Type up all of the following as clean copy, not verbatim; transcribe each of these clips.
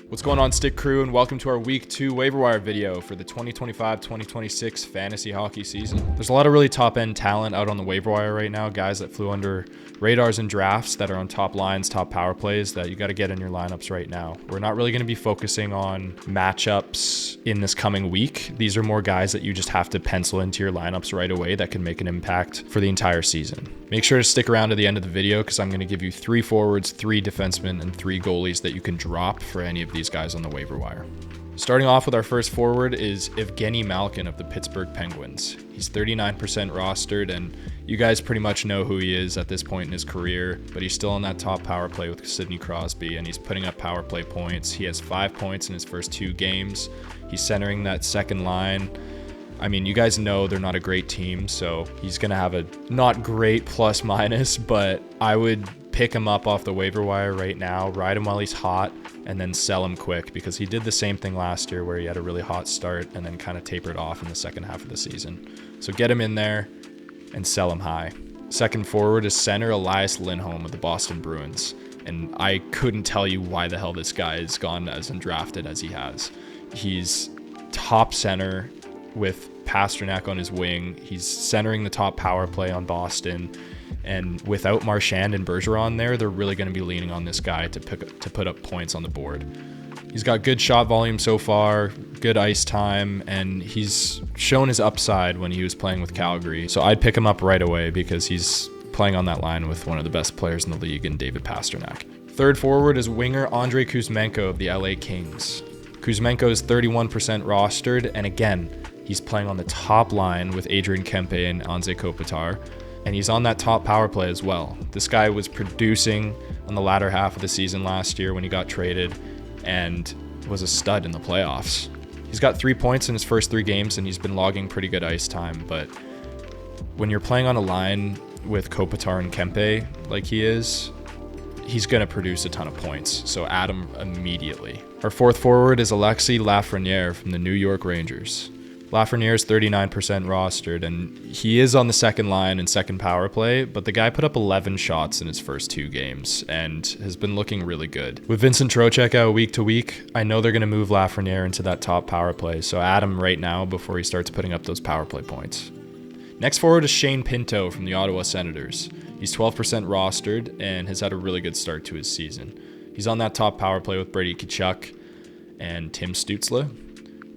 What's going on, Stick Crew, and welcome to our Week 2 waiver wire video for the 2025-2026 fantasy hockey season. There's a lot of really top-end talent out on the waiver wire right now, guys that flew under radars and drafts that are on top lines, top power plays that you got to get in your lineups right now. We're not really going to be focusing on matchups in this coming week. These are more guys that you just have to pencil into your lineups right away that can make an impact for the entire season. Make sure to stick around to the end of the video because I'm going to give you 3 forwards, 3 defensemen, and 3 goalies that you can drop for any of these guys on the waiver wire. Starting off with our first forward is Evgeny Malkin of the Pittsburgh Penguins. He's 39% rostered, and you guys pretty much know who he is at this point in his career, but he's still on that top power play with Sidney Crosby, and he's putting up power play points. He has 5 points in his first 2 games. He's centering that second line. I mean, you guys know they're not a great team, so he's going to have a not great plus minus, but I would pick him up off the waiver wire right now, ride him while he's hot, and then sell him quick because he did the same thing last year where he had a really hot start and then kind of tapered off in the second half of the season. So get him in there and sell him high. Second forward is center Elias Lindholm of the Boston Bruins, and I couldn't tell you why the hell this guy has gone as undrafted as he has. He's top center with Pasternak on his wing. He's centering the top power play on Boston. And without Marchand and Bergeron there, they're really going to be leaning on this guy to put up points on the board. He's got good shot volume so far, good ice time, and he's shown his upside when he was playing with Calgary. So I'd pick him up right away because he's playing on that line with one of the best players in the league in David Pasternak. Third forward is winger Andrei Kuzmenko of the LA Kings. Kuzmenko is 31% rostered, and again, he's playing on the top line with Adrian Kempe and Anze Kopitar. And he's on that top power play as well. This guy was producing on the latter half of the season last year when he got traded and was a stud in the playoffs. He's got 3 points in his first 3 games and he's been logging pretty good ice time. But when you're playing on a line with Kopitar and Kempe like he is, he's going to produce a ton of points. So add him immediately. Our fourth forward is Alexis Lafreniere from the New York Rangers. Lafreniere is 39% rostered, and he is on the second line and second power play, but the guy put up 11 shots in his first 2 games and has been looking really good. With Vincent Trocheck out week to week, I know they're going to move Lafreniere into that top power play, so add him right now before he starts putting up those power play points. Next forward is Shane Pinto from the Ottawa Senators. He's 12% rostered and has had a really good start to his season. He's on that top power play with Brady Tkachuk and Tim Stützle.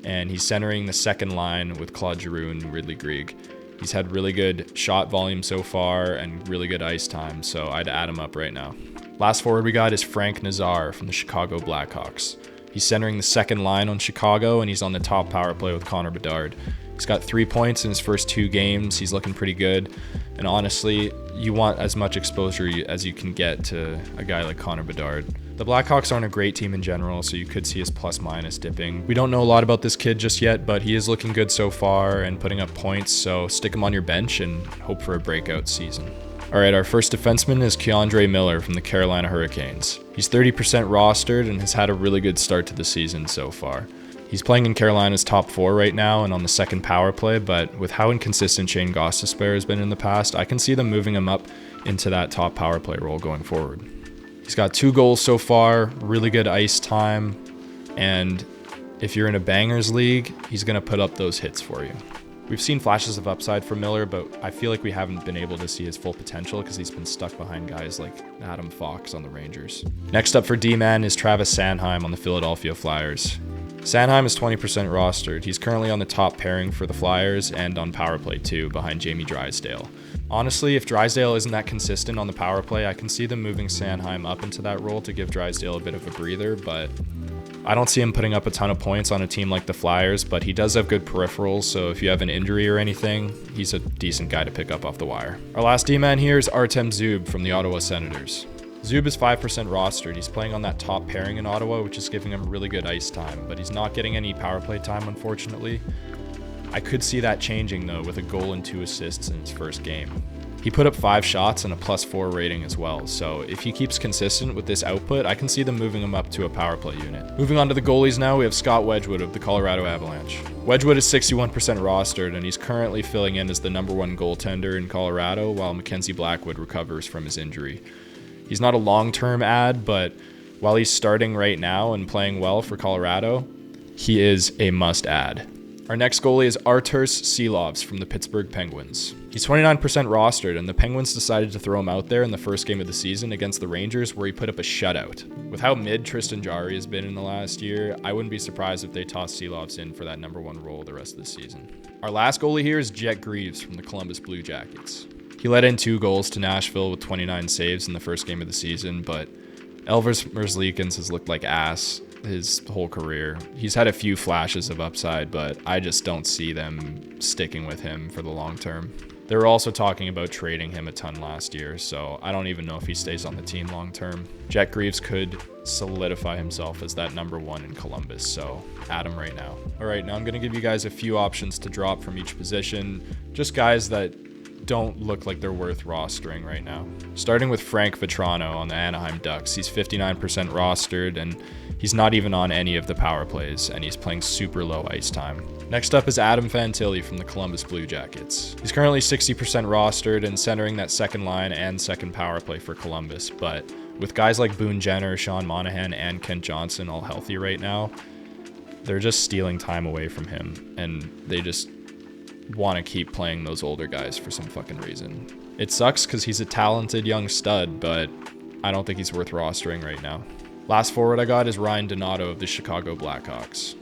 And he's centering the second line with Claude Giroux and Ridley Greig. He's had really good shot volume so far and really good ice time, so I'd add him up right now. Last forward we got is Frank Nazar from the Chicago Blackhawks. He's centering the second line on Chicago, and he's on the top power play with Connor Bedard. He's got 3 points in his first 2 games. He's looking pretty good. And honestly, you want as much exposure as you can get to a guy like Connor Bedard. The Blackhawks aren't a great team in general, so you could see his plus minus dipping. We don't know a lot about this kid just yet, but he is looking good so far and putting up points, so stick him on your bench and hope for a breakout season. All right, our first defenseman is Keandre Miller from the Carolina Hurricanes. He's 30% rostered and has had a really good start to the season so far. He's playing in Carolina's top 4 right now and on the second power play, but with how inconsistent Shane Gostisbehere has been in the past, I can see them moving him up into that top power play role going forward. He's got 2 goals so far, really good ice time, and if you're in a bangers league, he's going to put up those hits for you. We've seen flashes of upside from Miller, but I feel like we haven't been able to see his full potential because he's been stuck behind guys like Adam Fox on the Rangers. Next up for D-Man is Travis Sanheim on the Philadelphia Flyers. Sanheim is 20% rostered. He's currently on the top pairing for the Flyers and on power play too, behind Jamie Drysdale. Honestly, if Drysdale isn't that consistent on the power play, I can see them moving Sanheim up into that role to give Drysdale a bit of a breather, but I don't see him putting up a ton of points on a team like the Flyers, but he does have good peripherals, so if you have an injury or anything, he's a decent guy to pick up off the wire. Our last D-man here is Artem Zub from the Ottawa Senators. Zub is 5% rostered. He's playing on that top pairing in Ottawa, which is giving him really good ice time, but he's not getting any power play time, unfortunately. I could see that changing, though, with a goal and 2 assists in his first game. He put up 5 shots and a +4 rating as well, so if he keeps consistent with this output, I can see them moving him up to a power play unit. Moving on to the goalies now, we have Scott Wedgwood of the Colorado Avalanche. Wedgwood is 61% rostered, and he's currently filling in as the #1 goaltender in Colorado while Mackenzie Blackwood recovers from his injury. He's not a long-term ad, but while he's starting right now and playing well for Colorado, he is a must-add. Our next goalie is Arturs Silovs from the Pittsburgh Penguins. He's 29% rostered, and the Penguins decided to throw him out there in the first game of the season against the Rangers, where he put up a shutout. With how mid Tristan Jarry has been in the last year, I wouldn't be surprised if they toss Silovs in for that #1 role the rest of the season. Our last goalie here is Jet Greaves from the Columbus Blue Jackets. He let in 2 goals to Nashville with 29 saves in the first game of the season, but Elvis Merzlikins has looked like ass his whole career. He's had a few flashes of upside, but I just don't see them sticking with him for the long term. They were also talking about trading him a ton last year, so I don't even know if he stays on the team long term. Jet Greaves could solidify himself as that #1 in Columbus, so add him right now. All right, now I'm going to give you guys a few options to drop from each position, just guys that don't look like they're worth rostering right now. Starting with Frank Vetrano on the Anaheim Ducks. He's 59% rostered, and he's not even on any of the power plays, and he's playing super low ice time. Next up is Adam Fantilli from the Columbus Blue Jackets. He's currently 60% rostered and centering that second line and second power play for Columbus, but with guys like Boone Jenner, Sean Monahan, and Kent Johnson all healthy right now, they're just stealing time away from him, and they just want to keep playing those older guys for some fucking reason. It sucks because he's a talented young stud, but I don't think he's worth rostering right now. Last forward I got is Ryan Donato of the Chicago Blackhawks.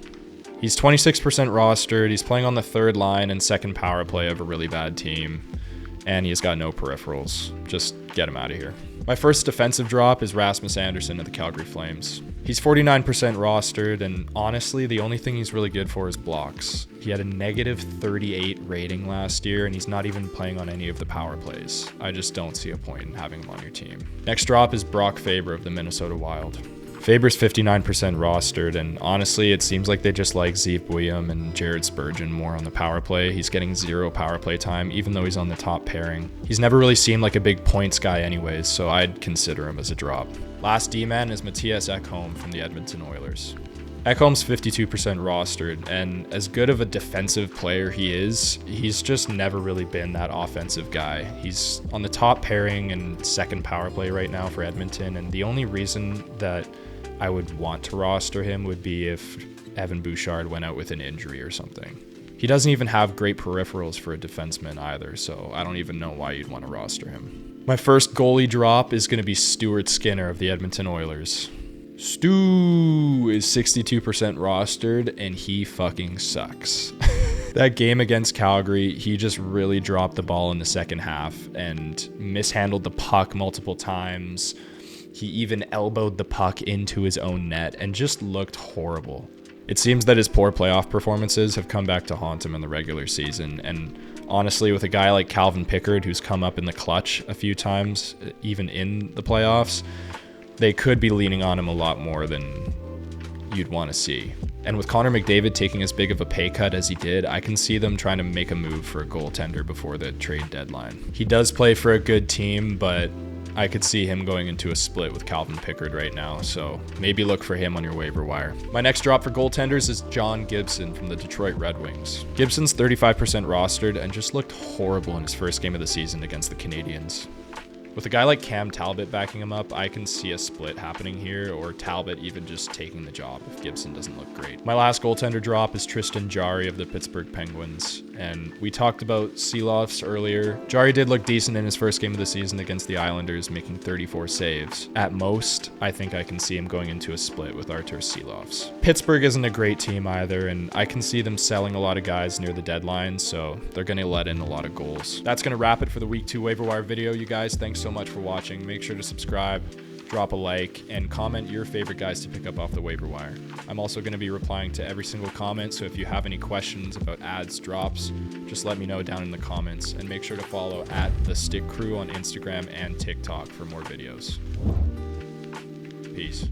He's 26% rostered, he's playing on the third line and second power play of a really bad team, and he's got no peripherals. Just get him out of here. My first defensive drop is Rasmus Andersson of the Calgary Flames. He's 49% rostered, and honestly, the only thing he's really good for is blocks. He had a -38 rating last year, and he's not even playing on any of the power plays. I just don't see a point in having him on your team. Next drop is Brock Faber of the Minnesota Wild. Faber's 59% rostered, and honestly, it seems like they just like Zeev Buium and Jared Spurgeon more on the power play. He's getting 0 power play time, even though he's on the top pairing. He's never really seemed like a big points guy anyways, so I'd consider him as a drop. Last D-man is Matthias Ekholm from the Edmonton Oilers. Ekholm's 52% rostered, and as good of a defensive player he is, he's just never really been that offensive guy. He's on the top pairing and second power play right now for Edmonton, and the only reason that I would want to roster him would be if Evan Bouchard went out with an injury or something. He doesn't even have great peripherals for a defenseman either, so I don't even know why you'd want to roster him. My first goalie drop is going to be Stuart Skinner of the Edmonton Oilers. Stu is 62% rostered, and he fucking sucks. That game against Calgary, he just really dropped the ball in the second half and mishandled the puck multiple times. He even elbowed the puck into his own net and just looked horrible. It seems that his poor playoff performances have come back to haunt him in the regular season, and honestly, with a guy like Calvin Pickard, who's come up in the clutch a few times, even in the playoffs, they could be leaning on him a lot more than you'd want to see. And with Connor McDavid taking as big of a pay cut as he did, I can see them trying to make a move for a goaltender before the trade deadline. He does play for a good team, but I could see him going into a split with Calvin Pickard right now, so maybe look for him on your waiver wire. My next drop for goaltenders is John Gibson from the Detroit Red Wings. Gibson's 35% rostered and just looked horrible in his first game of the season against the Canadiens. With a guy like Cam Talbot backing him up, I can see a split happening here, or Talbot even just taking the job if Gibson doesn't look great. My last goaltender drop is Tristan Jarry of the Pittsburgh Penguins, and we talked about Silovs earlier. Jarry did look decent in his first game of the season against the Islanders, making 34 saves. At most, I think I can see him going into a split with Arturs Silovs. Pittsburgh isn't a great team either, and I can see them selling a lot of guys near the deadline, so they're going to let in a lot of goals. That's going to wrap it for the Week 2 waiver wire video, you guys. Thanks so much for watching. Make sure to subscribe, drop a like, and comment your favorite guys to pick up off the waiver wire. I'm also going to be replying to every single comment, so if you have any questions about ads, drops, just let me know down in the comments, and make sure to follow @TheStickCrew on Instagram and TikTok for more videos. Peace.